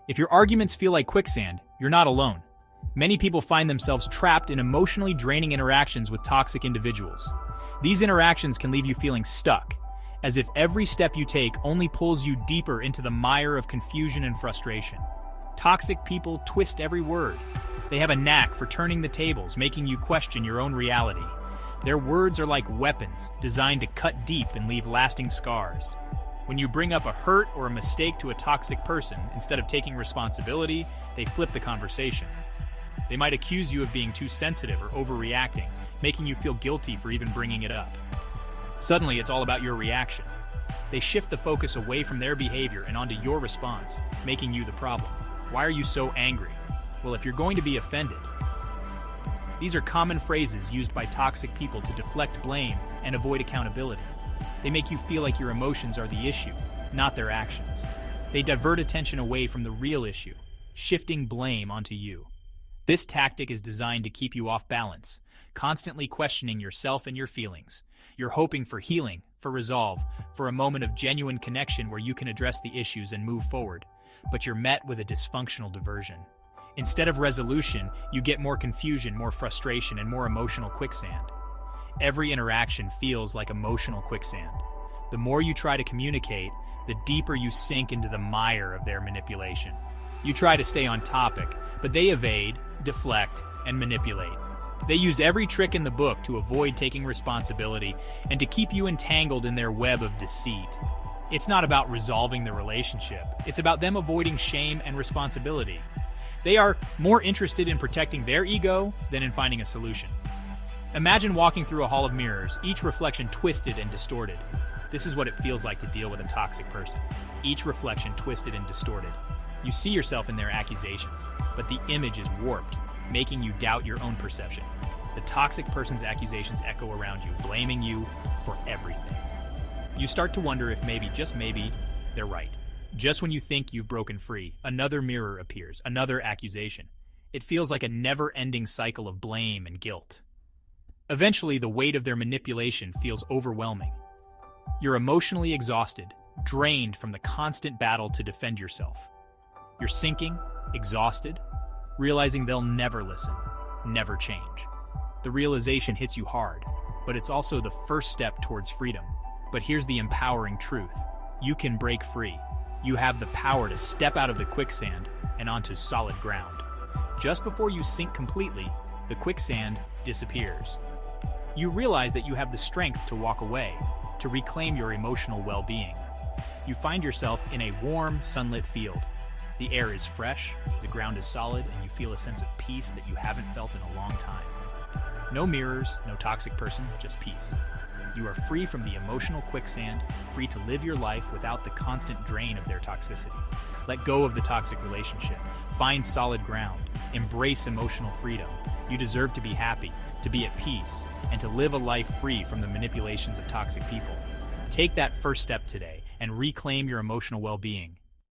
If your arguments feel like quicksand, you're not alone. Many people find themselves trapped in emotionally draining interactions with toxic individuals. These interactions can leave you feeling stuck, as if every step you take only pulls you deeper into the mire of confusion and frustration. Toxic people twist every word. They have a knack for turning the tables, making you question your own reality. Their words are like weapons, designed to cut deep and leave lasting scars. When you bring up a hurt or a mistake to a toxic person, instead of taking responsibility, they flip the conversation. They might accuse you of being too sensitive or overreacting, making you feel guilty for even bringing it up. Suddenly, it's all about your reaction. They shift the focus away from their behavior and onto your response, making you the problem. Why are you so angry? Well, if you're going to be offended. These are common phrases used by toxic people to deflect blame and avoid accountability. They make you feel like your emotions are the issue, not their actions. They divert attention away from the real issue, shifting blame onto you. This tactic is designed to keep you off balance, constantly questioning yourself and your feelings. You're hoping for healing, for resolve, for a moment of genuine connection where you can address the issues and move forward. But you're met with a dysfunctional diversion. Instead of resolution, you get more confusion, more frustration, and more emotional quicksand. Every interaction feels like emotional quicksand. The more you try to communicate, the deeper you sink into the mire of their manipulation. You try to stay on topic, but they evade, deflect, and manipulate. They use every trick in the book to avoid taking responsibility and to keep you entangled in their web of deceit. It's not about resolving the relationship. It's about them avoiding shame and responsibility. They are more interested in protecting their ego than in finding a solution. Imagine walking through a hall of mirrors, each reflection twisted and distorted. This is what it feels like to deal with a toxic person. Each reflection twisted and distorted. You see yourself in their accusations, but the image is warped, making you doubt your own perception. The toxic person's accusations echo around you, blaming you for everything. You start to wonder if maybe, just maybe, they're right. Just when you think you've broken free, another mirror appears, another accusation. It feels like a never-ending cycle of blame and guilt. Eventually, the weight of their manipulation feels overwhelming. You're emotionally exhausted, drained from the constant battle to defend yourself. You're sinking, exhausted, realizing they'll never listen, never change. The realization hits you hard, but it's also the first step towards freedom. But here's the empowering truth. You can break free. You have the power to step out of the quicksand and onto solid ground. Just before you sink completely, the quicksand disappears. You realize that you have the strength to walk away, to reclaim your emotional well-being. You find yourself in a warm, sunlit field. The air is fresh, the ground is solid, and you feel a sense of peace that you haven't felt in a long time. No mirrors, no toxic person, just peace. You are free from the emotional quicksand, free to live your life without the constant drain of their toxicity. Let go of the toxic relationship. Find solid ground. Embrace emotional freedom. You deserve to be happy, to be at peace, and to live a life free from the manipulations of toxic people. Take that first step today and reclaim your emotional well-being.